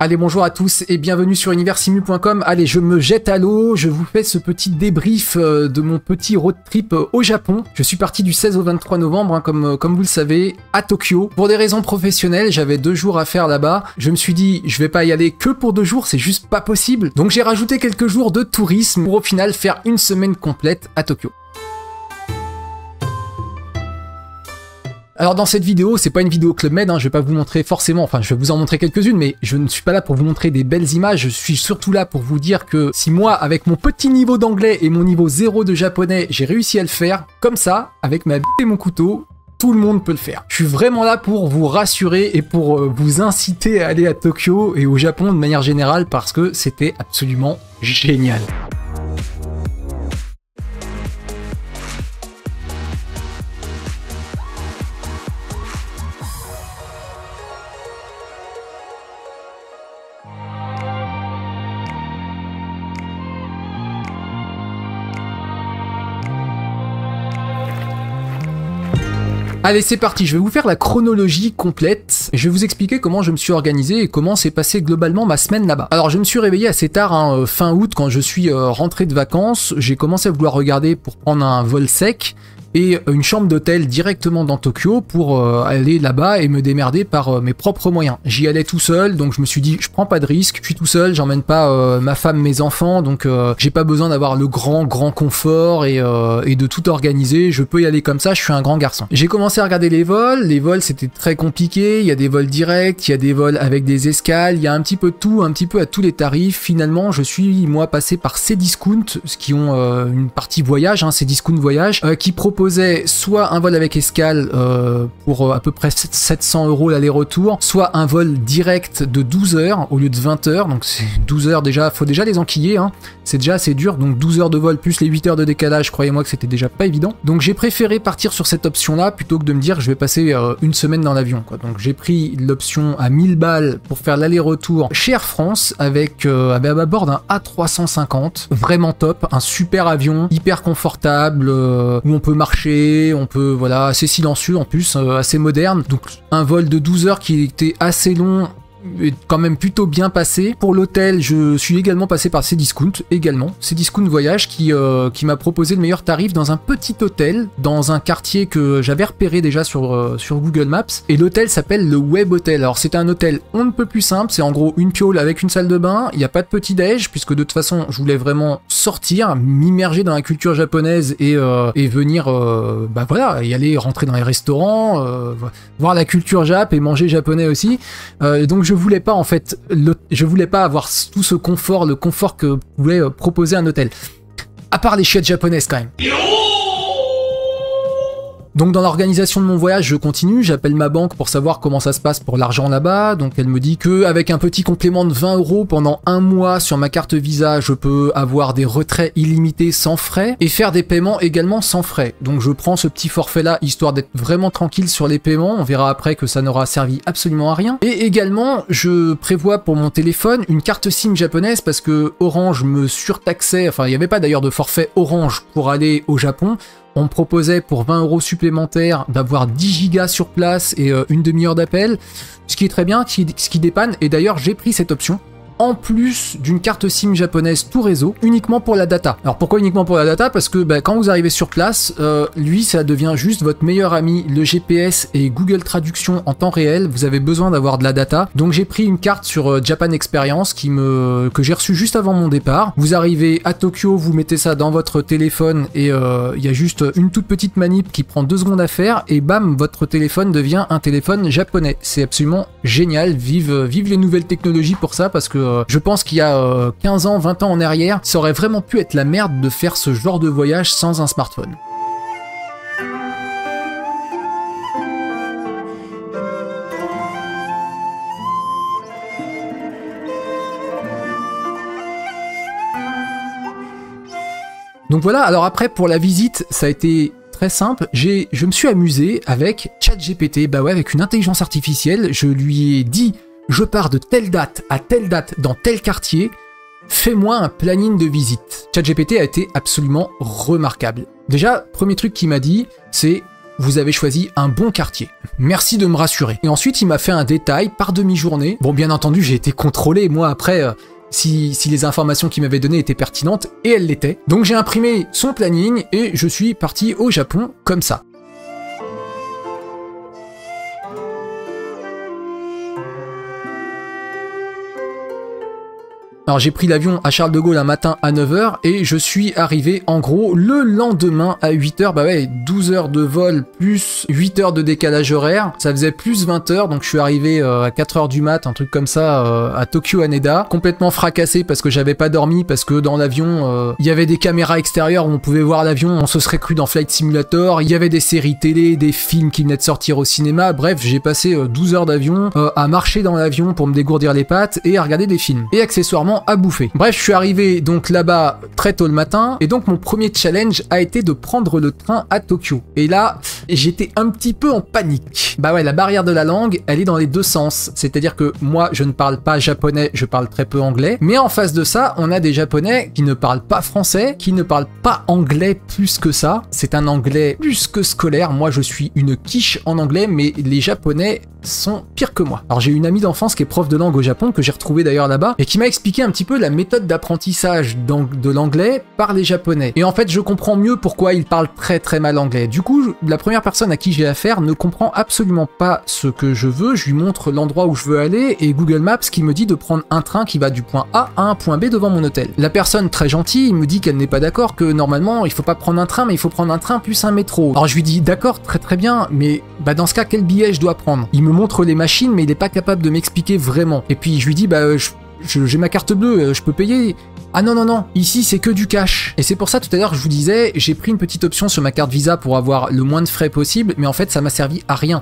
Allez, bonjour à tous et bienvenue sur universimu.com. Allez, je me jette à l'eau, je vous fais ce petit débrief de mon petit road trip au Japon. Je suis parti du 16 au 23 novembre, hein, comme vous le savez, à Tokyo. Pour des raisons professionnelles, j'avais 2 jours à faire là-bas. Je me suis dit, je vais pas y aller que pour 2 jours, c'est juste pas possible. Donc j'ai rajouté quelques jours de tourisme pour au final faire une semaine complète à Tokyo. Alors dans cette vidéo, c'est pas une vidéo Club Med, hein, je vais pas vous montrer forcément, enfin je vais vous en montrer quelques-unes, mais je ne suis pas là pour vous montrer des belles images, je suis surtout là pour vous dire que si moi, avec mon petit niveau d'anglais et mon niveau 0 de japonais, j'ai réussi à le faire, comme ça, avec ma bite et mon couteau, tout le monde peut le faire. Je suis vraiment là pour vous rassurer et pour vous inciter à aller à Tokyo et au Japon de manière générale parce que c'était absolument génial. Allez, c'est parti, je vais vous faire la chronologie complète. Je vais vous expliquer comment je me suis organisé et comment s'est passé globalement ma semaine là-bas. Alors, je me suis réveillé assez tard, hein, fin août, quand je suis rentré de vacances. J'ai commencé à vouloir regarder pour prendre un vol sec et une chambre d'hôtel directement dans Tokyo pour aller là-bas et me démerder par mes propres moyens. J'y allais tout seul, donc je me suis dit, je prends pas de risque, je suis tout seul, j'emmène pas ma femme, mes enfants, donc j'ai pas besoin d'avoir le grand confort et de tout organiser, je peux y aller comme ça, je suis un grand garçon. J'ai commencé à regarder les vols c'était très compliqué, il y a des vols directs, il y a des vols avec des escales, il y a un petit peu de tout, un petit peu à tous les tarifs. Finalement, je suis moi passé par Cdiscount, qui ont une partie voyage, hein, Cdiscount voyage, qui proposait soit un vol avec escale pour à peu près 700 € l'aller-retour, soit un vol direct de 12 heures au lieu de 20 heures, donc c'est 12 heures déjà, faut déjà les enquiller, hein. C'est déjà assez dur, donc 12 heures de vol plus les 8 heures de décalage, croyez-moi que c'était déjà pas évident. Donc j'ai préféré partir sur cette option-là plutôt que de me dire que je vais passer une semaine dans l'avion, quoi. Donc j'ai pris l'option à 1000 balles pour faire l'aller-retour chez Air France avec à bord d'un A350, vraiment top, un super avion, hyper confortable, où on peut marcher, on peut, voilà, assez silencieux en plus, assez moderne. Donc un vol de 12 heures qui était assez long, est quand même plutôt bien passé. Pour l'hôtel, je suis également passé par Cdiscount, Cdiscount Voyage qui m'a proposé le meilleur tarif dans un petit hôtel, dans un quartier que j'avais repéré déjà sur Google Maps, et l'hôtel s'appelle le Web Hotel. Alors c'est un hôtel on ne peut plus simple, c'est en gros une piole avec une salle de bain, il n'y a pas de petit-déj, puisque de toute façon je voulais vraiment sortir, m'immerger dans la culture japonaise et venir, bah voilà, y aller, rentrer dans les restaurants, voir la culture jap et manger japonais aussi. Donc je voulais pas en fait, je voulais pas avoir tout ce confort, le confort que pouvait proposer un hôtel. À part les chiottes japonaises quand même. Donc dans l'organisation de mon voyage, je continue, j'appelle ma banque pour savoir comment ça se passe pour l'argent là-bas. Donc elle me dit que avec un petit complément de 20 € pendant un mois sur ma carte Visa, je peux avoir des retraits illimités sans frais et faire des paiements également sans frais. Donc je prends ce petit forfait-là histoire d'être vraiment tranquille sur les paiements. On verra après que ça n'aura servi absolument à rien. Et également, je prévois pour mon téléphone une carte SIM japonaise parce que Orange me surtaxait, enfin il n'y avait pas d'ailleurs de forfait Orange pour aller au Japon. On me proposait pour 20 € supplémentaires d'avoir 10 gigas sur place et une demi-heure d'appel, ce qui est très bien, ce qui dépanne, et d'ailleurs j'ai pris cette option, en plus d'une carte SIM japonaise tout réseau, uniquement pour la data. Alors pourquoi uniquement pour la data? Parce que quand vous arrivez sur place, lui ça devient juste votre meilleur ami, le GPS et Google Traduction en temps réel, vous avez besoin d'avoir de la data. Donc j'ai pris une carte sur Japan Experience que j'ai reçue juste avant mon départ. Vous arrivez à Tokyo, vous mettez ça dans votre téléphone et il y a juste une toute petite manip qui prend 2 secondes à faire et bam, votre téléphone devient un téléphone japonais. C'est absolument génial, vive les nouvelles technologies pour ça, parce que je pense qu'il y a 15 ans, 20 ans en arrière, ça aurait vraiment pu être la merde de faire ce genre de voyage sans un smartphone. Donc voilà, alors après pour la visite, ça a été très simple, je me suis amusé avec ChatGPT, bah ouais, avec une intelligence artificielle, je lui ai dit je pars de telle date à telle date dans tel quartier, fais-moi un planning de visite. ChatGPT a été absolument remarquable. Déjà, premier truc qu'il m'a dit, c'est vous avez choisi un bon quartier. Merci de me rassurer. Et ensuite, il m'a fait un détail par demi-journée. Bon, bien entendu, j'ai été contrôlé, moi, après... Si les informations qu'il m'avait données étaient pertinentes, et elles l'étaient. Donc j'ai imprimé son planning et je suis parti au Japon comme ça. Alors j'ai pris l'avion à Charles de Gaulle un matin à 9 h et je suis arrivé en gros le lendemain à 8 h. Bah ouais, 12 heures de vol plus 8 heures de décalage horaire, ça faisait plus 20 heures, donc je suis arrivé à 4 h du mat, un truc comme ça, à Tokyo Haneda, complètement fracassé parce que j'avais pas dormi, parce que dans l'avion, il y avait des caméras extérieures où on pouvait voir l'avion, on se serait cru dans Flight Simulator, il y avait des séries télé, des films qui venaient de sortir au cinéma, bref, j'ai passé 12 heures d'avion à marcher dans l'avion pour me dégourdir les pattes et à regarder des films. Et accessoirement, à bouffer. Bref, je suis arrivé donc là-bas très tôt le matin et donc mon premier challenge a été de prendre le train à Tokyo. Et là, j'étais un petit peu en panique. Bah ouais, la barrière de la langue, elle est dans les deux sens. C'est-à-dire que moi, je ne parle pas japonais, je parle très peu anglais. Mais en face de ça, on a des japonais qui ne parlent pas français, qui ne parlent pas anglais plus que ça. C'est un anglais plus que scolaire. Moi, je suis une quiche en anglais, mais les japonais sont pires que moi. Alors j'ai une amie d'enfance qui est prof de langue au Japon, que j'ai retrouvé d'ailleurs là-bas, et qui m'a expliqué un petit peu la méthode d'apprentissage de l'anglais par les japonais. Et en fait, je comprends mieux pourquoi ils parlent très très mal anglais. Du coup, la première personne à qui j'ai affaire ne comprend absolument pas ce que je veux, je lui montre l'endroit où je veux aller, et Google Maps qui me dit de prendre un train qui va du point A à un point B devant mon hôtel. La personne très gentille me dit qu'elle n'est pas d'accord, que normalement, il faut pas prendre un train, mais il faut prendre un train plus un métro. Alors je lui dis, d'accord, très très bien, mais bah dans ce cas, quel billet je dois prendre? Il me montre les machines, mais il n'est pas capable de m'expliquer vraiment. Et puis je lui dis, bah j'ai ma carte bleue, je peux payer. Ah non, non, non, ici c'est que du cash. Et c'est pour ça tout à l'heure je vous disais, j'ai pris une petite option sur ma carte Visa pour avoir le moins de frais possible, mais en fait ça m'a servi à rien.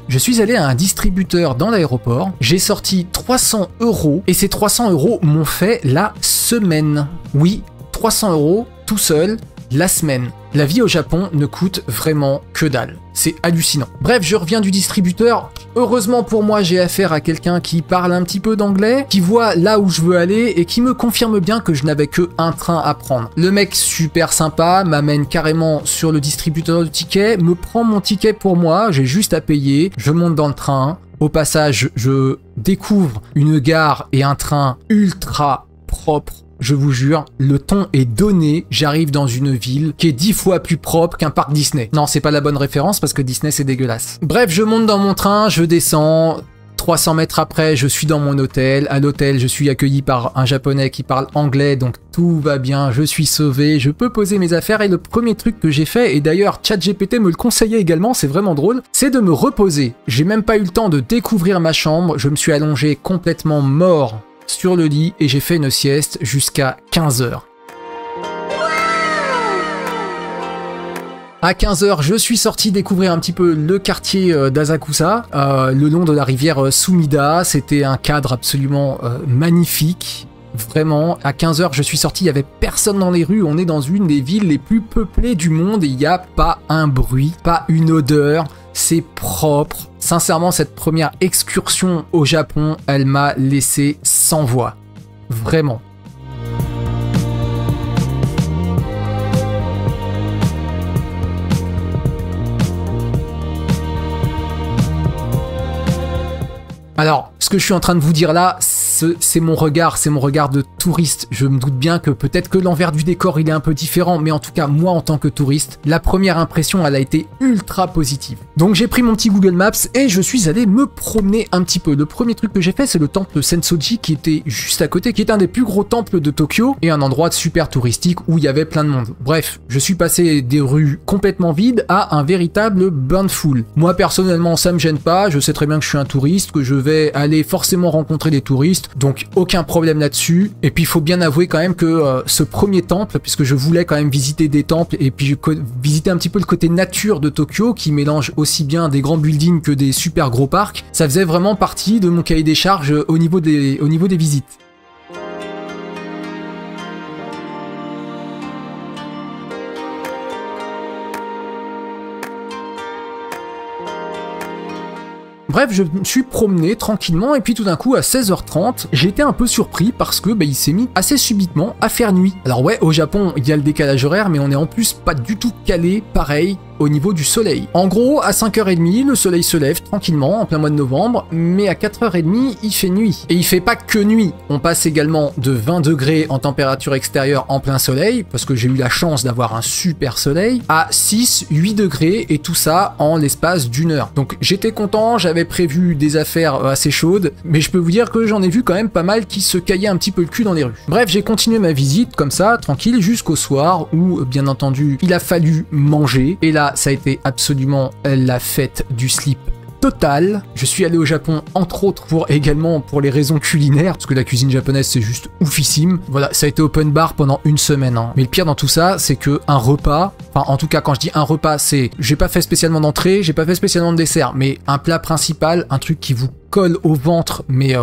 Je suis allé à un distributeur dans l'aéroport, j'ai sorti 300 €, et ces 300 € m'ont fait la semaine. Oui, 300 € tout seul, la semaine. La vie au Japon ne coûte vraiment que dalle. C'est hallucinant. Bref, je reviens du distributeur. Heureusement pour moi, j'ai affaire à quelqu'un qui parle un petit peu d'anglais, qui voit là où je veux aller et qui me confirme bien que je n'avais que un train à prendre. Le mec super sympa m'amène carrément sur le distributeur de tickets, me prend mon ticket pour moi, j'ai juste à payer, je monte dans le train. Au passage, je découvre une gare et un train ultra propre. Je vous jure, le ton est donné, j'arrive dans une ville qui est 10 fois plus propre qu'un parc Disney. Non, c'est pas la bonne référence parce que Disney c'est dégueulasse. Bref, je monte dans mon train, je descends, 300 mètres après, je suis dans mon hôtel. À l'hôtel, je suis accueilli par un japonais qui parle anglais, donc tout va bien, je suis sauvé, je peux poser mes affaires. Et le premier truc que j'ai fait, et d'ailleurs ChatGPT me le conseillait également, c'est vraiment drôle, c'est de me reposer. J'ai même pas eu le temps de découvrir ma chambre, je me suis allongé complètement mort sur le lit et j'ai fait une sieste jusqu'à 15 h. À 15 h, je suis sorti découvrir un petit peu le quartier d'Asakusa, le long de la rivière Sumida. C'était un cadre absolument magnifique. Vraiment, à 15 h, je suis sorti, il n'y avait personne dans les rues. On est dans une des villes les plus peuplées du monde et il n'y a pas un bruit, pas une odeur. C'est propre. Sincèrement, cette première excursion au Japon, elle m'a laissé sans voix. Vraiment. Alors, ce que je suis en train de vous dire là, c'est mon regard de touriste. Je me doute bien que peut-être que l'envers du décor il est un peu différent, mais en tout cas moi en tant que touriste, la première impression elle a été ultra positive. Donc j'ai pris mon petit Google Maps et je suis allé me promener un petit peu. Le premier truc que j'ai fait c'est le temple Sensoji qui était juste à côté, qui est un des plus gros temples de Tokyo et un endroit super touristique où il y avait plein de monde. Bref, je suis passé des rues complètement vides à un véritable burn full. Moi personnellement ça me gêne pas, je sais très bien que je suis un touriste, que je vais aller forcément rencontrer des touristes, donc aucun problème là-dessus. Et puis il faut bien avouer quand même que ce premier temple, puisque je voulais quand même visiter des temples et puis visiter un petit peu le côté nature de Tokyo qui mélange aussi bien des grands buildings que des super gros parcs, ça faisait vraiment partie de mon cahier des charges au niveau des visites. Bref, je me suis promené tranquillement et puis tout d'un coup à 16 h 30, j'ai été un peu surpris parce que il s'est mis assez subitement à faire nuit. Alors ouais, au Japon, il y a le décalage horaire, mais on est en plus pas du tout calé pareil au niveau du soleil. En gros, à 5h30, le soleil se lève tranquillement en plein mois de novembre, mais à 4h30, il fait nuit. Et il fait pas que nuit, on passe également de 20 degrés en température extérieure en plein soleil, parce que j'ai eu la chance d'avoir un super soleil, à 6-8 degrés, et tout ça en l'espace d'une heure. Donc j'étais content, j'avais prévu des affaires assez chaudes, mais je peux vous dire que j'en ai vu quand même pas mal qui se caillaient un petit peu le cul dans les rues. Bref, j'ai continué ma visite comme ça, tranquille, jusqu'au soir, où bien entendu, il a fallu manger, et là, ça a été absolument la fête du slip total. Je suis allé au Japon entre autres pour les raisons culinaires, parce que la cuisine japonaise c'est juste oufissime. Voilà, ça a été open bar pendant une semaine. Hein. Mais le pire dans tout ça, c'est que un repas, enfin en tout cas quand je dis un repas, c'est j'ai pas fait spécialement d'entrée, j'ai pas fait spécialement de dessert, mais un plat principal, un truc qui vous colle au ventre, mais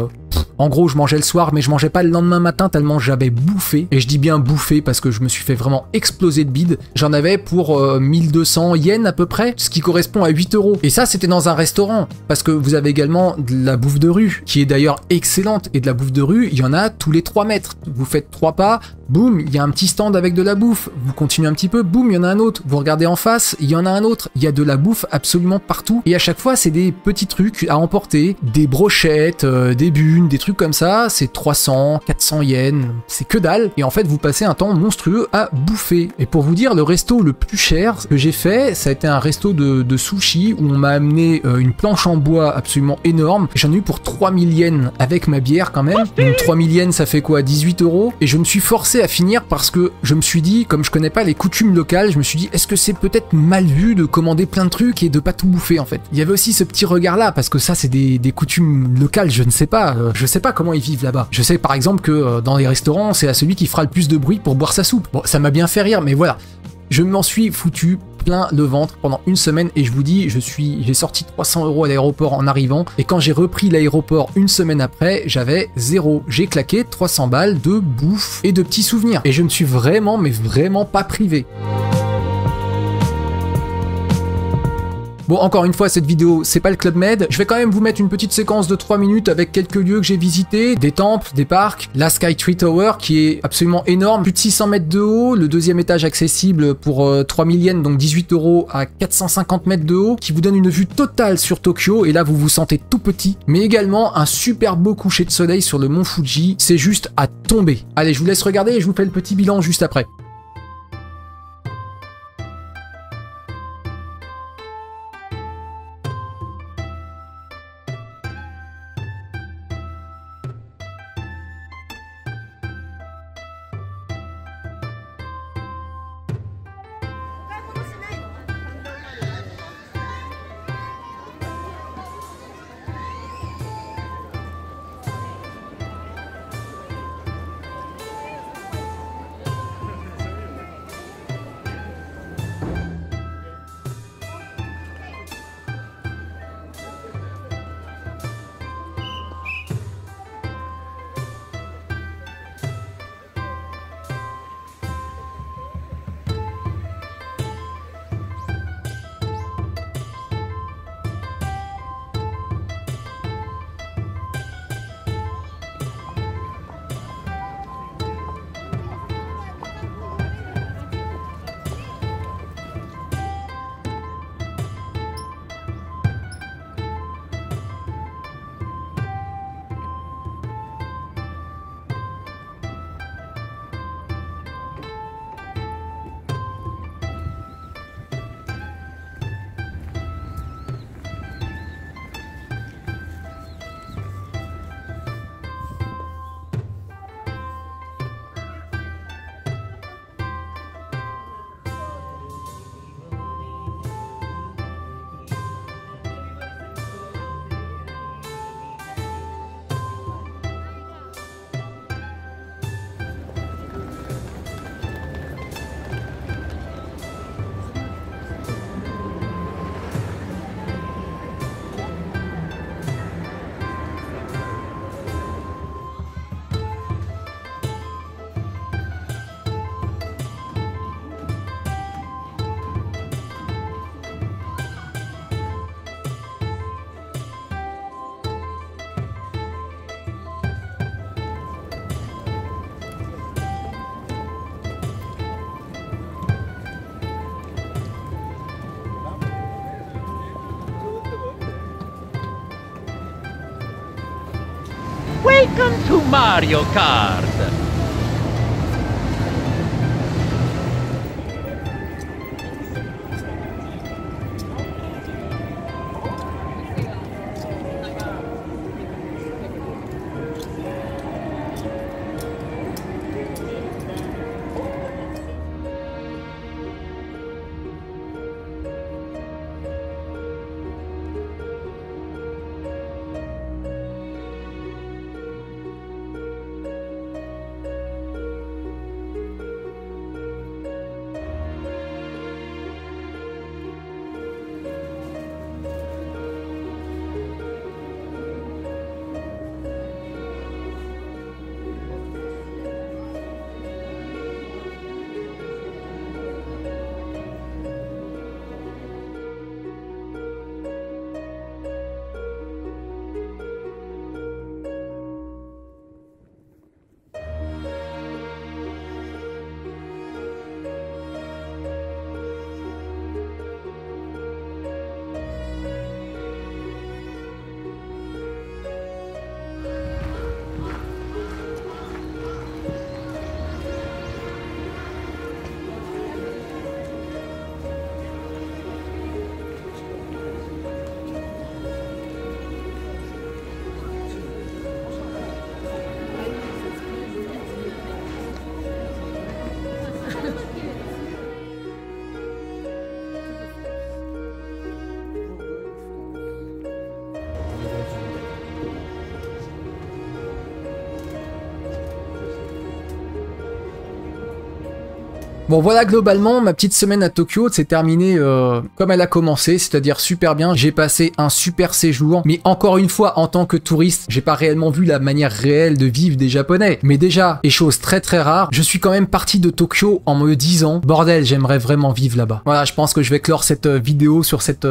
en gros, je mangeais le soir, mais je mangeais pas le lendemain matin tellement j'avais bouffé. Et je dis bien bouffé parce que je me suis fait vraiment exploser de bide. J'en avais pour 1200 yens à peu près, ce qui correspond à 8 euros. Et ça, c'était dans un restaurant. Parce que vous avez également de la bouffe de rue, qui est d'ailleurs excellente. Et de la bouffe de rue, il y en a tous les 3 mètres. Vous faites 3 pas, boum, il y a un petit stand avec de la bouffe. Vous continuez un petit peu, boum, il y en a un autre. Vous regardez en face, il y en a un autre. Il y a de la bouffe absolument partout. Et à chaque fois, c'est des petits trucs à emporter. Des brochettes, des bunes, des trucs comme ça, c'est 300, 400 yens, c'est que dalle, et en fait vous passez un temps monstrueux à bouffer. Et pour vous dire, le resto le plus cher que j'ai fait, ça a été un resto de sushi où on m'a amené une planche en bois absolument énorme, j'en ai eu pour 3000 yens avec ma bière quand même. Donc 3000 yens ça fait quoi, 18 euros, et je me suis forcé à finir parce que je me suis dit, comme je connais pas les coutumes locales, je me suis dit, est-ce que c'est peut-être mal vu de commander plein de trucs et de pas tout bouffer en fait. Il y avait aussi ce petit regard là, parce que ça c'est des coutumes locales, je ne sais pas, comment ils vivent là-bas. Je sais par exemple que dans les restaurants, c'est à celui qui fera le plus de bruit pour boire sa soupe. Bon, ça m'a bien fait rire, mais voilà. Je m'en suis foutu plein le ventre pendant une semaine et je vous dis, j'ai sorti 300 euros à l'aéroport en arrivant et quand j'ai repris l'aéroport une semaine après, j'avais 0. J'ai claqué 300 balles de bouffe et de petits souvenirs. Et je ne suis vraiment, mais vraiment pas privé. Bon, encore une fois, cette vidéo, c'est pas le Club Med. Je vais quand même vous mettre une petite séquence de 3 minutes avec quelques lieux que j'ai visités, des temples, des parcs, la Sky Tree Tower qui est absolument énorme, plus de 600 mètres de haut, le deuxième étage accessible pour 3000 yens, donc 18 euros à 450 mètres de haut, qui vous donne une vue totale sur Tokyo, et là vous vous sentez tout petit, mais également un super beau coucher de soleil sur le mont Fuji, c'est juste à tomber. Allez, je vous laisse regarder et je vous fais le petit bilan juste après. Welcome to Mario Kart! Bon voilà, globalement ma petite semaine à Tokyo s'est terminée comme elle a commencé, c'est-à-dire super bien. J'ai passé un super séjour, mais encore une fois en tant que touriste, j'ai pas réellement vu la manière réelle de vivre des Japonais. Mais déjà, et chose très très rare, je suis quand même parti de Tokyo en me disant bordel, j'aimerais vraiment vivre là-bas. Voilà, je pense que je vais clore cette vidéo sur cette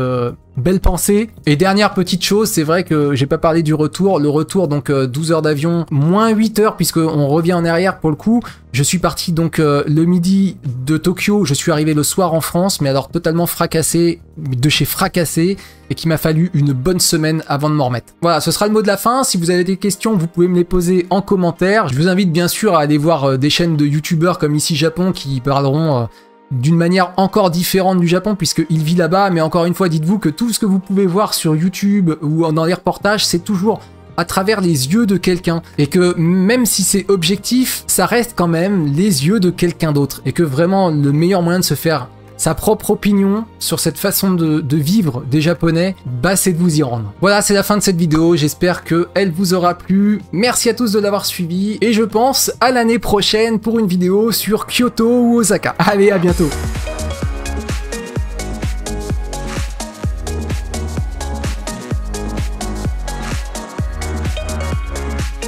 belle pensée. Et dernière petite chose, c'est vrai que j'ai pas parlé du retour. Le retour, donc 12 heures d'avion, moins 8 heures puisqu'on revient en arrière pour le coup. Je suis parti donc le midi de Tokyo, je suis arrivé le soir en France, mais alors totalement fracassé, de chez fracassé, et qu'il m'a fallu une bonne semaine avant de m'en remettre. Voilà, ce sera le mot de la fin. Si vous avez des questions, vous pouvez me les poser en commentaire. Je vous invite bien sûr à aller voir des chaînes de youtubeurs comme Ici Japon qui parleront d'une manière encore différente du Japon puisqu'il vit là-bas, mais encore une fois, dites-vous que tout ce que vous pouvez voir sur YouTube ou dans les reportages, c'est toujours à travers les yeux de quelqu'un, et que même si c'est objectif, ça reste quand même les yeux de quelqu'un d'autre, et que vraiment le meilleur moyen de se faire sa propre opinion sur cette façon de vivre des Japonais, bah c'est de vous y rendre. Voilà, c'est la fin de cette vidéo, j'espère qu'elle vous aura plu. Merci à tous de l'avoir suivi, et je pense à l'année prochaine pour une vidéo sur Kyoto ou Osaka. Allez, à bientôt.